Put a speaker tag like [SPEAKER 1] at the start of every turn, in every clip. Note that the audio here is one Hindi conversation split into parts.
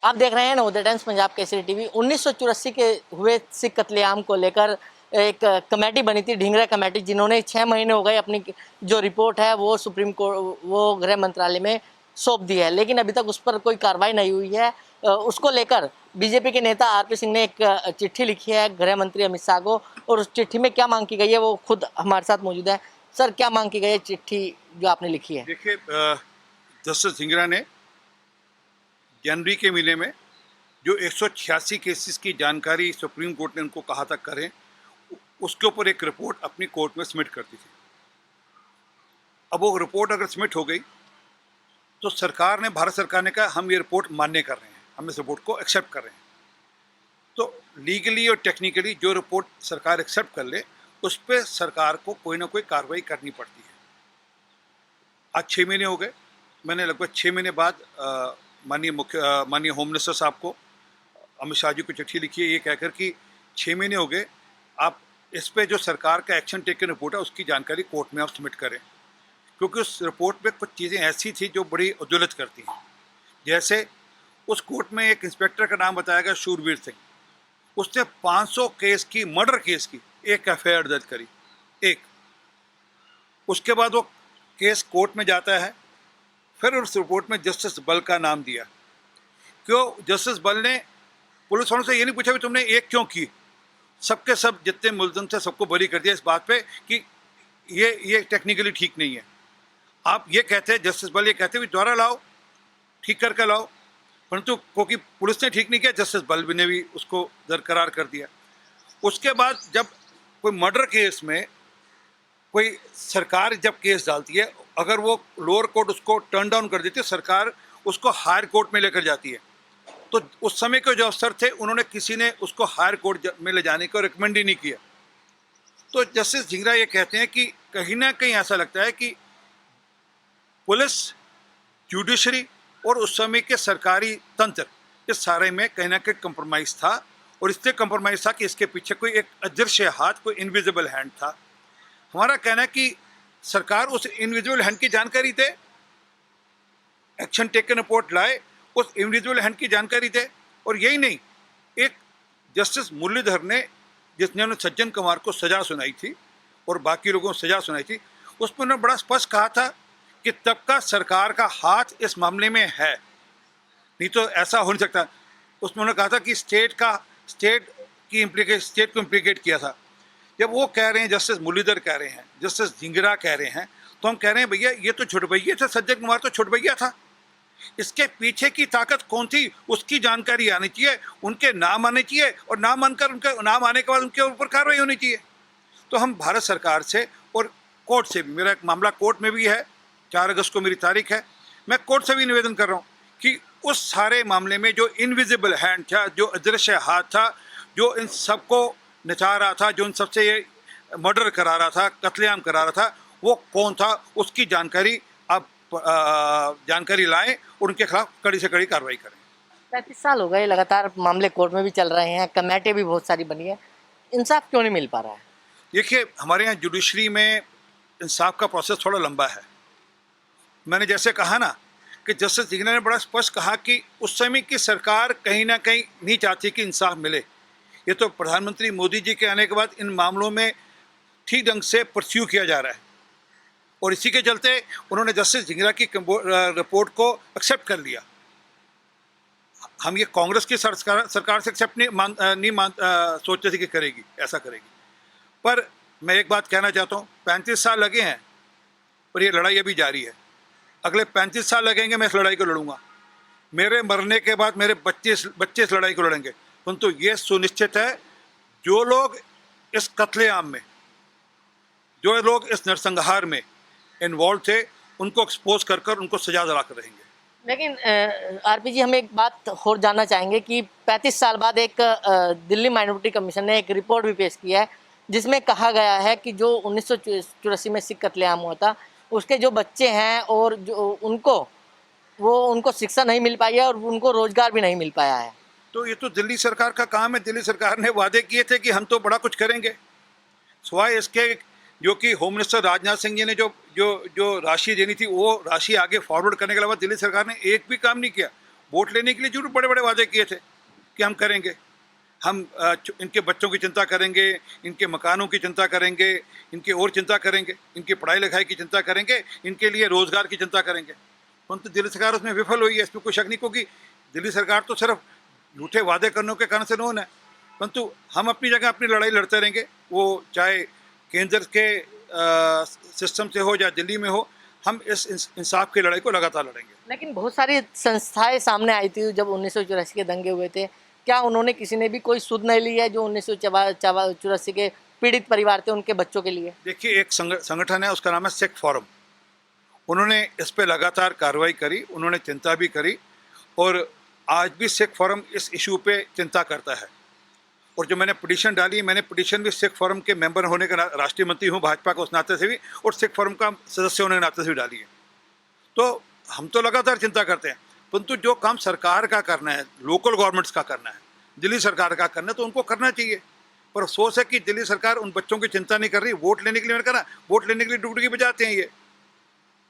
[SPEAKER 1] आप देख रहे हैं नवोदय टाइम्स पंजाब केसरी टीवी। 1984 के हुए सिख कत्लेआम को लेकर एक कमेटी बनी थी, ढींगरा कमेटी, जिन्होंने 6 महीने हो गए अपनी जो रिपोर्ट है वो सुप्रीम कोर्ट, वो गृह मंत्रालय में सौंप दी है, लेकिन अभी तक उस पर कोई कार्रवाई नहीं हुई है। उसको लेकर बीजेपी के नेता आरपी सिंह ने एक चिट्ठी लिखी है गृह मंत्री अमित शाह को, और उस चिट्ठी में क्या मांग की गई है वो खुद हमारे साथ मौजूद है। सर, क्या मांग की गई है चिट्ठी जो आपने लिखी है?
[SPEAKER 2] देखिए, जस्टिस ढींगरा ने जनवरी के महीने में जो 186 केसेस की जानकारी सुप्रीम कोर्ट ने उनको कहा था करें, उसके ऊपर एक रिपोर्ट अपनी कोर्ट में सबमिट करती थी। अब वो रिपोर्ट अगर सबमिट हो गई तो सरकार ने, भारत सरकार ने कहा हम ये रिपोर्ट मान्य कर रहे हैं, हम इस रिपोर्ट को एक्सेप्ट कर रहे हैं। तो लीगली और टेक्निकली जो रिपोर्ट सरकार एक्सेप्ट कर ले उस पर सरकार को कोई ना कोई कार्रवाई करनी पड़ती है। आज 6 महीने हो गए, मैंने लगभग 6 महीने बाद माननीय होम मिनिस्टर साहब को, अमित शाह जी को चिट्ठी लिखी है ये कहकर कि 6 महीने हो गए, आप इस पे जो सरकार का एक्शन टेकन रिपोर्ट है उसकी जानकारी कोर्ट में आप सबमिट करें, क्योंकि उस रिपोर्ट में कुछ चीज़ें ऐसी थी जो बड़ी उद्वेलित करती हैं। जैसे उस कोर्ट में एक इंस्पेक्टर का नाम बताया गया, शूरवीर सिंह। उसने 500 केस की, मर्डर केस की एक एफआईआर दर्ज करी, एक। उसके बाद वो केस कोर्ट में जाता है, फिर उस रिपोर्ट में जस्टिस बल का नाम दिया। क्यों? जस्टिस बल ने पुलिस वालों से ये नहीं पूछा भी तुमने एक क्यों की, सबके सब जितने मुलजिम थे सबको बरी कर दिया इस बात पे कि ये टेक्निकली ठीक नहीं है। आप ये कहते हैं, जस्टिस बल ये कहते हैं भी दोबारा लाओ, ठीक करके लाओ, परंतु क्योंकि पुलिस ने ठीक नहीं किया, जस्टिस बल ने भी उसको दरकरार कर दिया। उसके बाद जब कोई मर्डर केस में कोई सरकार जब केस डालती है, अगर वो लोअर कोर्ट उसको टर्न डाउन कर देती है, सरकार उसको हायर कोर्ट में लेकर जाती है। तो उस समय के जो अफसर थे उन्होंने, किसी ने उसको हायर कोर्ट में ले जाने को रिकमेंड ही नहीं किया। तो जस्टिस ढींगरा ये कहते हैं कि कहीं ना कहीं ऐसा लगता है कि पुलिस, जुडिशरी और उस समय के सरकारी तंत्र, इस सारे में कहीं ना कहीं कंप्रोमाइज़ था, और इससे कंप्रोमाइज़ था कि इसके पीछे कोई एक अदृश्य हाथ, कोई इनविजिबल हैंड था। हमारा कहना है कि सरकार उस इनविजिबल हैंड की जानकारी दे, एक्शन टेकन रिपोर्ट लाए, उस इनविजिबल हैंड की जानकारी दे। और यही नहीं, एक जस्टिस मुरलीधर ने, जिसने उन्होंने सज्जन कुमार को सजा सुनाई थी और बाकी लोगों को सजा सुनाई थी, उसमें उन्होंने बड़ा स्पष्ट कहा था कि तब का सरकार का हाथ इस मामले में है, नहीं तो ऐसा हो नहीं सकता। उसमें उन्होंने कहा था कि स्टेट को इम्प्लीकेट किया था। जब वो कह रहे हैं, जस्टिस मुरलीधर कह रहे हैं, जस्टिस ढींगरा कह रहे हैं, तो हम कह रहे हैं भैया ये तो छुटभैया था, सज्जन कुमार तो छुटभैया था। इसके पीछे की ताकत कौन थी उसकी जानकारी आनी चाहिए, उनके नाम आने चाहिए, और नाम आनकर, उनके नाम आने के बाद उनके ऊपर कार्रवाई होनी चाहिए। तो हम भारत सरकार से और कोर्ट से भी, मेरा एक मामला कोर्ट में भी है, 4 अगस्त को मेरी तारीख है, मैं कोर्ट से भी निवेदन कर रहा हूँ कि उस सारे मामले में जो इनविजिबल हैंड था, जो अदृश्य हाथ था, जो इन सबको नचा रहा था, जो इन सबसे ये मर्डर करा रहा था, कत्लेआम करा रहा था, वो कौन था, उसकी जानकारी आप जानकारी लाएं और उनके खिलाफ कड़ी से कड़ी कार्रवाई करें।
[SPEAKER 1] 35 साल हो गए, लगातार मामले कोर्ट में भी चल रहे हैं, कमेटी भी बहुत सारी बनी है, इंसाफ क्यों नहीं मिल पा रहा है?
[SPEAKER 2] देखिए, हमारे यहाँ जुडिशरी में इंसाफ का प्रोसेस थोड़ा लंबा है। मैंने जैसे कहा ना कि जस्टिस ढींगरा ने बड़ा स्पष्ट कहा कि उस समय की सरकार कहीं ना कहीं नहीं चाहती कि इंसाफ मिले। ये तो प्रधानमंत्री मोदी जी के आने के बाद इन मामलों में ठीक ढंग से परस्यू किया जा रहा है, और इसी के चलते उन्होंने जस्टिस ढींगरा की रिपोर्ट को एक्सेप्ट कर लिया। हम ये कांग्रेस की सरकार से एक्सेप्ट नहीं सोच रहे थे कि करेगी, ऐसा करेगी। पर मैं एक बात कहना चाहता हूँ, 35 साल लगे हैं और ये लड़ाई अभी जारी है। अगले 35 साल लगेंगे, मैं इस लड़ाई को लड़ूंगा। मेरे मरने के बाद मेरे बच्चे इस लड़ाई को लड़ेंगे। परंतु ये सुनिश्चित है, जो लोग इस कत्लेआम में, जो लोग इस नरसंहार में इन्वॉल्व थे, उनको एक्सपोज कर उनको सजा दिला कर रहेंगे।
[SPEAKER 1] लेकिन आरपी जी, हम एक बात और जानना चाहेंगे कि 35 साल बाद एक दिल्ली माइनॉरिटी कमीशन ने एक रिपोर्ट भी पेश किया है, जिसमें कहा गया है कि जो 1984 में सिख कत्लेआम हुआ था, उसके जो बच्चे हैं और जो उनको शिक्षा नहीं मिल पाई है और उनको रोजगार भी नहीं मिल पाया है।
[SPEAKER 2] तो ये तो दिल्ली सरकार का काम है। दिल्ली सरकार ने वादे किए थे कि हम तो बड़ा कुछ करेंगे, सिवाय इसके जो कि होम मिनिस्टर राजनाथ सिंह जी ने जो राशि देनी थी, वो राशि आगे फॉरवर्ड करने के अलावा दिल्ली सरकार ने एक भी काम नहीं किया। वोट लेने के लिए जरूर बड़े बड़े वादे किए थे कि हम करेंगे, हम इनके बच्चों की चिंता करेंगे, इनके मकानों की चिंता करेंगे, इनकी और चिंता करेंगे, इनकी पढ़ाई लिखाई की चिंता करेंगे, इनके लिए रोजगार की चिंता करेंगे। परंतु दिल्ली सरकार उसमें विफल हुई है, इसमें कोई शक नहीं, क्योंकि दिल्ली सरकार तो सिर्फ झूठे वादे करने के कारण से नोन है। परंतु हम अपनी जगह अपनी लड़ाई लड़ते रहेंगे, वो चाहे केंद्र के सिस्टम से हो या दिल्ली में हो, हम इस इंसाफ की लड़ाई को लगातार लड़ेंगे।
[SPEAKER 1] लेकिन बहुत सारी संस्थाएं सामने आई थी जब 1984 के दंगे हुए थे, क्या उन्होंने किसी ने भी कोई सुध नहीं ली है जो 1984 के पीड़ित परिवार थे उनके बच्चों के लिए?
[SPEAKER 2] देखिए, एक संगठन है, उसका नाम है सिख फोरम। उन्होंने इस पे लगातार कार्रवाई करी, उन्होंने चिंता भी करी, और आज भी सिख फोरम इस इशू पे चिंता करता है। और जो मैंने पिटीशन डाली, मैंने पिटीशन भी सिख फोरम के मेंबर होने का, राष्ट्रीय मंत्री हूँ भाजपा का उस नाते से भी, और सिख फोरम का सदस्य होने के नाते से भी डाली है। तो हम तो लगातार चिंता करते हैं, परंतु जो काम सरकार का करना है, लोकल गवर्नमेंट्स का करना है, दिल्ली सरकार का करना है, तो उनको करना चाहिए। पर अफसोस है कि दिल्ली सरकार उन बच्चों की चिंता नहीं कर रही। वोट लेने के लिए, मैंने कहा, वोट लेने के लिए डुगडुगी बजाते हैं ये,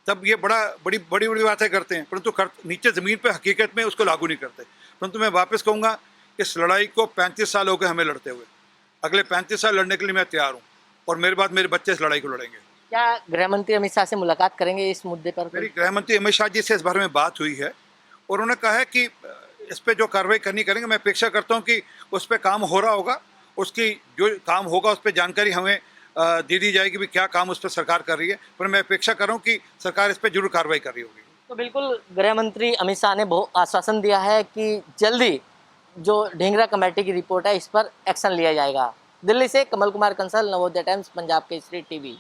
[SPEAKER 2] तब ये बड़ी बड़ी बातें करते हैं, परंतु नीचे ज़मीन पे हकीकत में उसको लागू नहीं करते। परंतु मैं वापस कहूँगा, इस लड़ाई को 35 साल हो गए हमें लड़ते हुए, अगले 35 साल लड़ने के लिए मैं तैयार हूँ, और मेरे बाद मेरे बच्चे इस लड़ाई को लड़ेंगे।
[SPEAKER 1] क्या गृह मंत्री अमित शाह से मुलाकात करेंगे इस मुद्दे पर?
[SPEAKER 2] मेरी गृह मंत्री अमित शाह जी से इस बारे में बात हुई है, और उन्होंने कहा है कि इस पर जो कार्रवाई करनी करेंगे। मैं अपेक्षा करता हूँ कि उस पर काम हो रहा होगा, उसकी जो काम होगा उस पर जानकारी हमें दे दी जाएगी भी क्या काम उस पर सरकार कर रही है। पर मैं अपेक्षा कर रहा हूँ कि सरकार इस पर जरूर कार्रवाई कर रही होगी।
[SPEAKER 1] तो बिल्कुल गृह मंत्री अमित शाह ने बहुत आश्वासन दिया है कि जल्दी जो ढींगरा कमेटी की रिपोर्ट है इस पर एक्शन लिया जाएगा। दिल्ली से कमल कुमार कंसल, नवोदय टाइम्स, पंजाब केसरी टीवी।